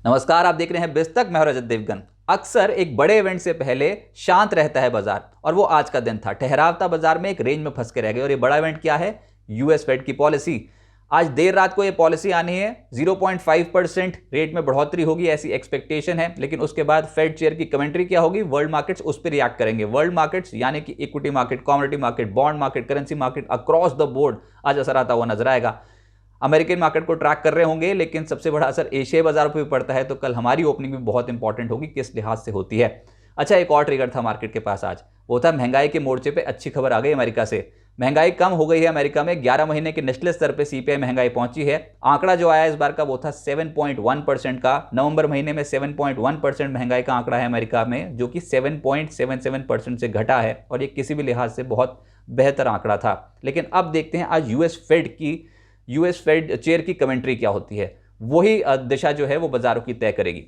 नमस्कार, आप देख रहे हैं बिस्तक। मैं हूं रजत देवगन। अक्सर एक बड़े इवेंट से पहले शांत रहता है बाजार, और वो आज का दिन था। ठहराव था बाजार में, एक रेंज में फंस के रह गए। और ये बड़ा इवेंट क्या है? यूएस फेड की पॉलिसी। आज देर रात को ये पॉलिसी आनी है। 0.5% रेट में बढ़ोतरी होगी, ऐसी एक्सपेक्टेशन है। लेकिन उसके बाद फेड चेयर की कमेंट्री क्या होगी? वर्ल्ड मार्केट्स उस पर रिएक्ट करेंगे। वर्ल्ड मार्केट्स यानी कि equity market, commodity market, bond market, currency market, across the board आज असर आता हुआ नजर आएगा। अमेरिकन मार्केट को ट्रैक कर रहे होंगे, लेकिन सबसे बड़ा असर एशियाई बाजारों पर भी पड़ता है। तो कल हमारी ओपनिंग भी बहुत इंपॉर्टेंट होगी, किस लिहाज से होती है। अच्छा, एक और ट्रिगर था मार्केट के पास आज, वो था महंगाई के मोर्चे पे अच्छी खबर आ गई अमेरिका से। महंगाई कम हो गई है अमेरिका में। 11 महीने के निचले स्तर पे सीपीआई महंगाई पहुंची है। आंकड़ा जो आया इस बार का वो था 7.1% का। नवंबर महीने में 7.1% महंगाई का आंकड़ा है अमेरिका में, जो कि 7.77% से घटा है। और ये किसी भी लिहाज से बहुत बेहतर आंकड़ा था। लेकिन अब देखते हैं आज यूएस फेड चेयर की कमेंट्री क्या होती है। वही दिशा जो है वो बाजारों की तय करेगी।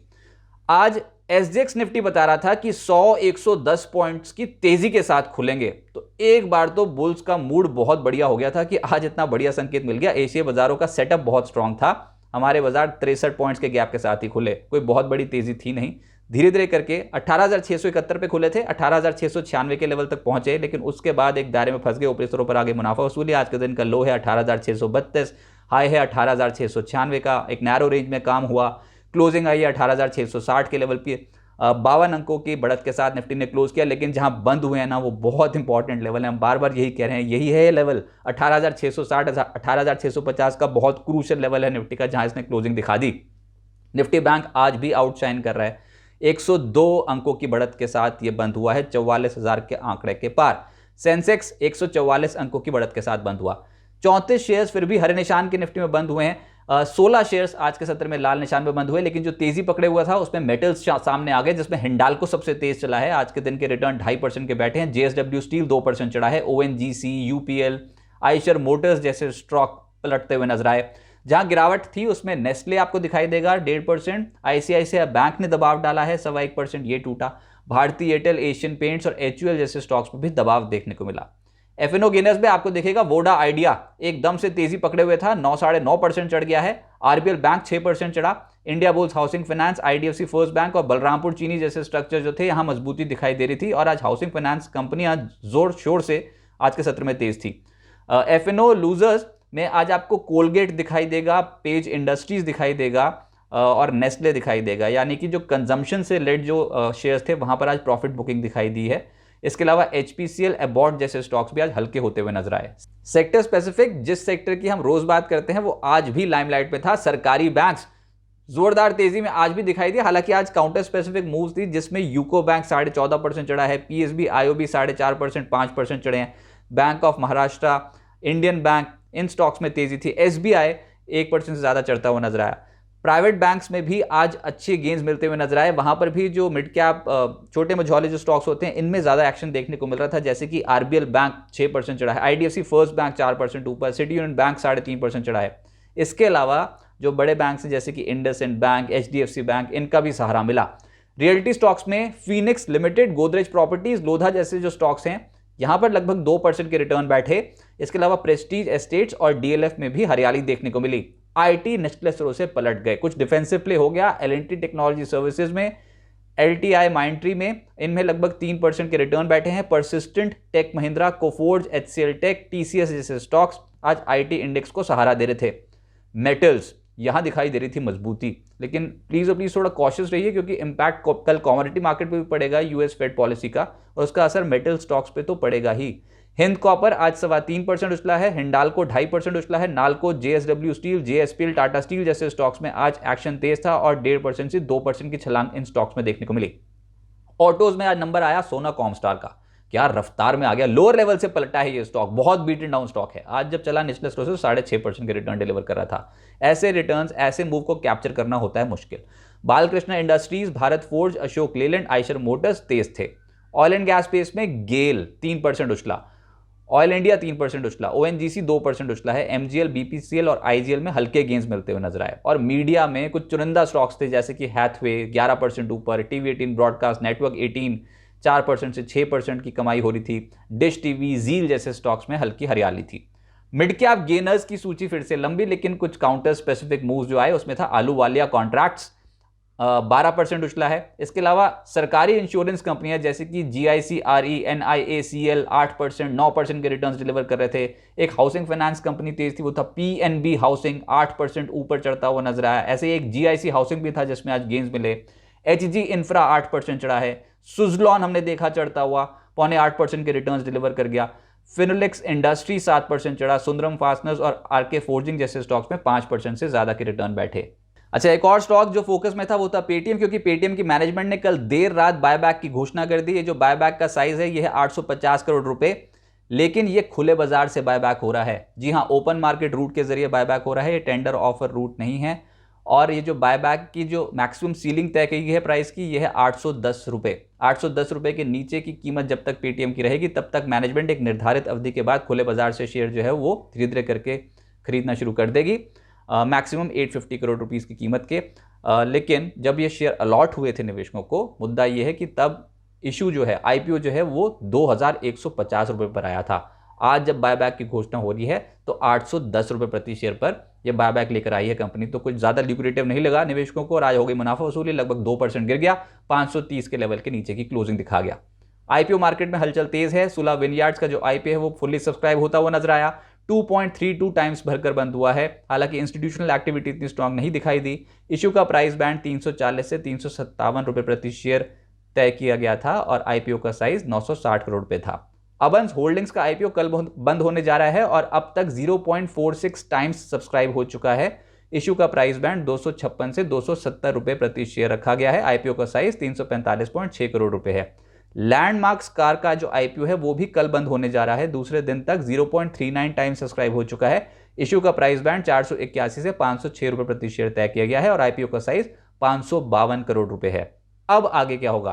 आज एसजीएक्स निफ्टी बता रहा था कि 110 पॉइंट्स की तेजी के साथ खुलेंगे। तो एक बार तो बुल्स का मूड बहुत बढ़िया हो गया था कि आज इतना बढ़िया संकेत मिल गया। एशियाई बाजारों का सेटअप बहुत स्ट्रांग था। हमारे बाजार 63 पॉइंट्स के गैप के साथ ही खुले, कोई बहुत बड़ी तेजी थी नहीं। धीरे धीरे करके 18,671 पे खुले थे, 18,696 के लेवल तक पहुंचे। लेकिन उसके बाद एक दायरे में फंस गए, ऊपरी स्तरों पर आगे मुनाफा वसूली। आज के दिन का लो है 18,632, हाई है 18,696 का। एक नैरो रेंज में काम हुआ। क्लोजिंग आई है 18,660 के लेवल पे। 52 अंकों की बढ़त के साथ निफ्टी ने क्लोज किया। लेकिन जहां बंद हुए हैं ना, वो बहुत इंपॉर्टेंट लेवल है। हम बार बार यही कह रहे हैं, यही है लेवल 18,660, 18,650 का बहुत क्रूशियल लेवल है निफ्टी का, जहां इसने क्लोजिंग दिखा दी। निफ्टी बैंक आज भी आउटशाइन कर रहा है। 102 अंकों की बढ़त के साथ ये बंद हुआ है 44,000 के आंकड़े के पार। सेंसेक्स 144 अंकों की बढ़त के साथ बंद हुआ। 34 शेयर्स फिर भी हरे निशान के निफ्टी में बंद हुए हैं। 16 शेयर्स आज के सत्र में लाल निशान में बंद हुए। लेकिन जो तेजी पकड़े हुआ था उसमें मेटल्स सामने आ गए, जिसमें हिंडाल्को सबसे तेज चला है। आज के दिन के रिटर्न 2.5% के बैठे हैं। जेएसडब्ल्यू स्टील 2% चढ़ा है। ओएनजीसी, यूपीएल, आइशर मोटर्स जैसे स्टॉक पलटते हुए नजर आए। जहां गिरावट थी उसमें नेस्ले आपको दिखाई देगा 1.5%। आईसीआईसीआई बैंक ने दबाव डाला है 1.25%, ये टूटा। भारतीय एयरटेल, एशियन पेंट्स और एचयूएल जैसे स्टॉक्स पर भी दबाव देखने को मिला। एफएनओ गेनर्स में आपको दिखेगा वोडा आइडिया एकदम से तेजी पकड़े हुए था, 9.5% चढ़ गया है। आरबीएल बैंक 6% चढ़ा। India bulls housing finance, IDFC first bank और बलरामपुर चीनी जैसे स्ट्रक्चर जो थे, यहां मजबूती दिखाई दे रही थी। और आज हाउसिंग फाइनेंस कंपनियां जोर शोर से आज के सत्र में तेज थी। एफएनओ लूजर्स में आज आपको कोलगेट दिखाई देगा, पेज इंडस्ट्रीज दिखाई देगा और नेस्ले दिखाई देगा। यानी कि जो कंजम्पशन से लेड जो शेयर्स थे वहां पर आज प्रॉफिट बुकिंग दिखाई दी है। इसके अलावा एचपीसीएल, एबॉट जैसे स्टॉक्स भी आज हल्के होते हुए नजर आए। सेक्टर स्पेसिफिक, जिस सेक्टर की हम रोज बात करते हैं, वो आज भी लाइमलाइट में था। सरकारी बैंक्स जोरदार तेजी में आज भी दिखाई दिया। हालांकि आज काउंटर स्पेसिफिक मूव्स थी, जिसमें यूको बैंक 14.5% चढ़ा है। पीएसबी, आईओबी 4.5%, 5% चढ़े हैं। Bank of Maharashtra, Indian bank, in stocks में तेजी थी। एसबीआई 1% से ज्यादा चढ़ता हुआ नजर आया। प्राइवेट बैंक्स में भी आज अच्छे गेन्स मिलते हुए नजर आए। वहां पर भी जो मिड कैप छोटे मझौले जो स्टॉक्स होते हैं, इनमें ज्यादा एक्शन देखने को मिल रहा था। जैसे कि आरबीएल बैंक 6% चढ़ा है। आईडीएफसी फर्स्ट बैंक 4% ऊपर। सिटी यूनियन बैंक 3.5% चढ़ा है। इसके अलावा जो बड़े बैंक हैं जैसे कि इंडसइंड बैंक, एचडीएफसी बैंक, इनका भी सहारा मिला। रियल्टी स्टॉक्स में Phoenix limited, Godrej properties, Lodha जैसे जो स्टॉक्स हैं, यहां पर लगभग 2% के रिटर्न बैठे। इसके अलावा प्रेस्टीज एस्टेट्स और डीएलएफ में भी हरियाली देखने को मिली। आईटी निचले स्तरों से पलट गए, कुछ डिफेंसिव प्ले हो गया। एलएनटी टेक्नोलॉजी सर्विसेज में, एलटीआई माइंट्री में, इनमें लगभग 3% के रिटर्न बैठे हैं। Persistent, Tech Mahindra, Coforge, HCL Tech, TCS जैसे स्टॉक्स आज आईटी इंडेक्स को सहारा दे रहे थे। मेटल्स, यहां दिखाई दे रही थी मजबूती। लेकिन प्लीज थोड़ा कॉशियस रहिए, क्योंकि इंपैक्ट कल कमोडिटी मार्केट पे भी पड़ेगा यूएस फेड पॉलिसी का, और उसका असर मेटल स्टॉक्स पे तो पड़ेगा ही। हिंद कॉपर आज 3.25% उछला है। हिंडाल्को 2.5% उछला है। NALCO, JSW steel, JSPL, Tata steel जैसे स्टॉक्स में आज एक्शन तेज था और 1.5% से 2% की छलांग इन स्टॉक्स में देखने को मिली। ऑटोज में आज नंबर आया सोना कॉमस्टार का, क्या रफ्तार में आ गया। लोअर लेवल से पलटा है ये स्टॉक, बहुत बीटन डाउन स्टॉक है। आज जब चला निचले स्टोर से 6.5% के रिटर्न डिलीवर कर रहा था। ऐसे रिटर्न्स, ऐसे मूव को कैप्चर करना होता है मुश्किल। Balkrishna industries, Bharat forge, Ashok Leyland, Eicher motors तेज थे। ऑयल एंड गैस स्पेस में गेल 3% उछला। ऑयल इंडिया 3% उछला। ओएनजीसी 2% उछला है। एमजीएल, बीपीसीएल और आईजीएल में हल्के गेंस मिलते हुए नजर आए। और मीडिया में कुछ चुनिंदा स्टॉक्स थे, जैसे कि हैथवे 11% ऊपर। टीवी18 ब्रॉडकास्ट नेटवर्क 18 4% से 6% की कमाई हो रही थी। डिश टीवी, जील जैसे स्टॉक्स में हल्की हरियाली थी। मिड कैप गेनर्स की सूची फिर से लंबी, लेकिन कुछ काउंटर स्पेसिफिक मूव्स जो आए उसमें था आलू वालिया कॉन्ट्रैक्ट्स, 12% उछला है। इसके अलावा सरकारी इंश्योरेंस कंपनियां जैसे कि GIC-RE, NIACL 8%, 9% के रिटर्न्स डिलीवर कर रहे थे। एक हाउसिंग फाइनेंस कंपनी तेज थी, वो था PNB हाउसिंग, 8% ऊपर चढ़ता हुआ नजर आया। ऐसे एक GIC हाउसिंग भी था जिसमें आज गेंस मिले। HG इंफ्रा 8% चढ़ा है। सुजलॉन हमने देखा चढ़ता हुआ, 7.25% के रिटर्न्स डिलीवर कर गया। फिनोलेक्स इंडस्ट्री 7% चढ़ा। सुंदरम फास्टनर्स और RK फोर्जिंग जैसे स्टॉक्स में 5% से ज्यादा के रिटर्न बैठे। अच्छा, एक और स्टॉक जो फोकस में था वो था पेटीएम, क्योंकि पेटीएम की मैनेजमेंट ने कल देर रात बायबैक की घोषणा कर दी है। जो बायबैक का साइज है ये है 850 करोड़ रुपए, लेकिन ये खुले बाजार से बायबैक हो रहा है। जी हां, ओपन मार्केट रूट के जरिए बायबैक हो रहा है, ये टेंडर ऑफर रूट नहीं है। और ये जो बायबैक की जो मैक्सिमम सीलिंग तय की गई है प्राइस की, ये है 810 रुपए। 810 रुपए के नीचे की कीमत जब तक पेटीएम की रहेगी तब तक मैनेजमेंट एक निर्धारित अवधि के बाद खुले बाजार से शेयर जो है वो धीरे धीरे करके खरीदना शुरू कर देगी, मैक्सिमम 850 करोड़ रुपीस की कीमत के। लेकिन जब ये शेयर अलॉट हुए थे निवेशकों को, मुद्दा ये है कि तब इशू जो है, IPO जो है वो 2150 रुपए पर आया था। आज जब बायबैक की घोषणा हो रही है तो 810 रुपए प्रति शेयर पर यह बायबैक लेकर आई है कंपनी, तो कुछ ज्यादा ल्यूक्रेटिव नहीं लगा निवेशकों को और आज हो गई मुनाफा वसूली, लगभग 2% गिर गया, 530 के लेवल के नीचे की क्लोजिंग दिखा गया। IPO मार्केट में हलचल तेज है। सुला विनयार्ड्स का जो IPO है वो फुल्ली सब्सक्राइब होता हुआ नजर आया, 2.32 टाइम्स भरकर बंद हुआ है। हालांकि इंस्टीट्यूशनल एक्टिविटी इतनी स्ट्रांग नहीं दिखाई दी। इश्यू का प्राइस बैंड 340 से 357 रुपए प्रति शेयर तय किया गया था और IPO का साइज 960 करोड़ रुपए था। अबंस होल्डिंग्स का IPO कल बंद होने जा रहा है और अब तक 0.46 टाइम्स सब्सक्राइब हो चुका है। इश्यू का प्राइस बैंड 256 से 270 रुपए प्रति शेयर रखा गया है। IPO का साइज 345.6 करोड़ रुपए है। लैंडमार्क्स कार का जो IPO है वो भी कल बंद होने जा रहा है। दूसरे दिन तक 0.39 टाइम सब्सक्राइब हो चुका है। इश्यू का प्राइस बैंड 481 से 506 रुपए प्रति शेयर तय किया गया है और IPO का साइज 552 करोड़ रुपए है। अब आगे क्या होगा?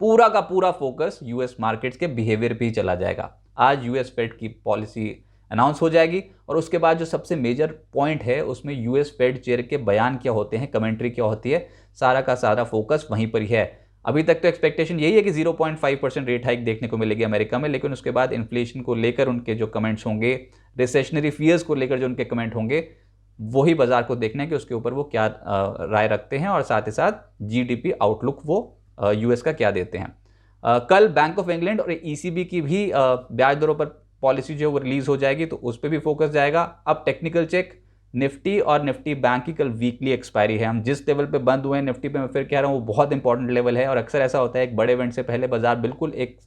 पूरा का पूरा फोकस यूएस मार्केट्स के बिहेवियर पे ही चला जाएगा। आज यूएस फेड की पॉलिसी अनाउंस हो जाएगी और उसके बाद जो सबसे मेजर पॉइंट है उसमें यूएस फेड चेयर के बयान क्या होते हैं, कमेंट्री क्या होती है, सारा का सारा फोकस वहीं पर ही है। अभी तक तो एक्सपेक्टेशन यही है कि 0.5% रेट हाइक देखने को मिलेगी अमेरिका में, लेकिन उसके बाद इन्फ्लेशन को लेकर उनके जो कमेंट्स होंगे, रिसेशनरी फियर्स को लेकर जो उनके कमेंट होंगे, वही बाजार को देखना है कि उसके ऊपर वो क्या राय रखते हैं और साथ ही साथ GDP आउटलुक वो यूएस का क्या देते हैं। कल बैंक ऑफ इंग्लैंड और ECB की भी ब्याज दरों पर पॉलिसी जो वो रिलीज हो जाएगी, तो उस पर भी फोकस जाएगा। अब टेक्निकल चेक, निफ्टी और निफ्टी बैंक की कल वीकली एक्सपायरी है। हम जिस लेवल पे बंद हुए हैं निफ्टी पे, मैं फिर कह रहा हूँ वो बहुत इंपॉर्टेंट लेवल है और अक्सर ऐसा होता है एक बड़े इवेंट से पहले बाजार बिल्कुल एक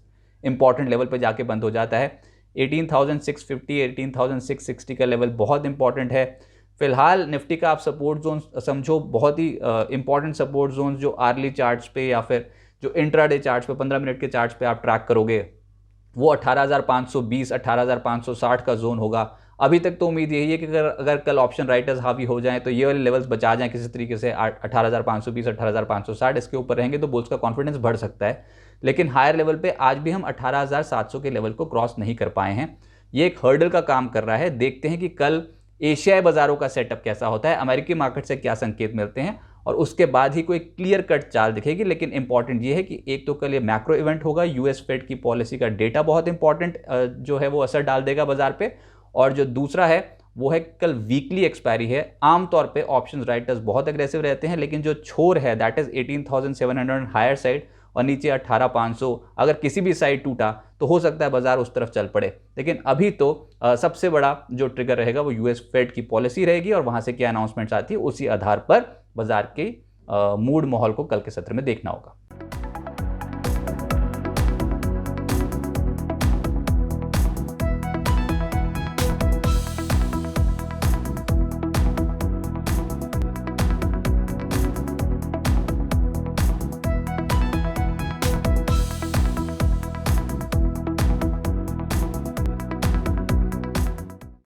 इंपॉर्टेंट लेवल पे जाके बंद हो जाता है। 18,650 18,660 का लेवल बहुत इंपॉर्टेंट है। फिलहाल निफ्टी का आप सपोर्ट जोन समझो बहुत ही इंपॉर्टेंट सपोर्ट जोन जो आर्ली चार्ट्स पे या फिर जो इंट्राडे चार्ट्स पे 15 मिनट के चार्ट्स पे आप ट्रैक करोगे, वो 18,520 18,560 का जोन होगा। अभी तक तो उम्मीद यही है कि अगर कल ऑप्शन राइटर्स हावी हो जाएं तो ये वाले लेवल्स बचा जाएं किसी तरीके से, 18,520 18,560 इसके ऊपर रहेंगे तो बुल्स का कॉन्फिडेंस बढ़ सकता है। लेकिन हायर लेवल पे आज भी हम 18,700 के लेवल को क्रॉस नहीं कर पाए हैं। ये एक हर्डल का काम कर रहा है। देखते हैं कि कल एशियाई बाजारों का सेटअप कैसा होता है, अमेरिकी मार्केट से क्या संकेत मिलते हैं और उसके बाद ही कोई क्लियर कट चाल दिखेगी। लेकिन इंपॉर्टेंट ये है कि एक तो कल ये मैक्रो इवेंट होगा, यूएस फेड की पॉलिसी का डेटा बहुत इंपॉर्टेंट जो है वो असर डाल देगा बाजार पे, और जो दूसरा है वो है कल वीकली एक्सपायरी है। आमतौर पे ऑप्शंस राइटर्स बहुत एग्रेसिव रहते हैं, लेकिन जो छोर है दैट इज 18,700 हायर साइड और नीचे 18,500, अगर किसी भी साइड टूटा तो हो सकता है बाजार उस तरफ चल पड़े। लेकिन अभी तो सबसे बड़ा जो ट्रिगर रहेगा वो यूएस फेड की पॉलिसी रहेगी और वहां से क्या अनाउंसमेंट्स आती है उसी आधार पर बाजार के मूड माहौल को कल के सत्र में देखना होगा।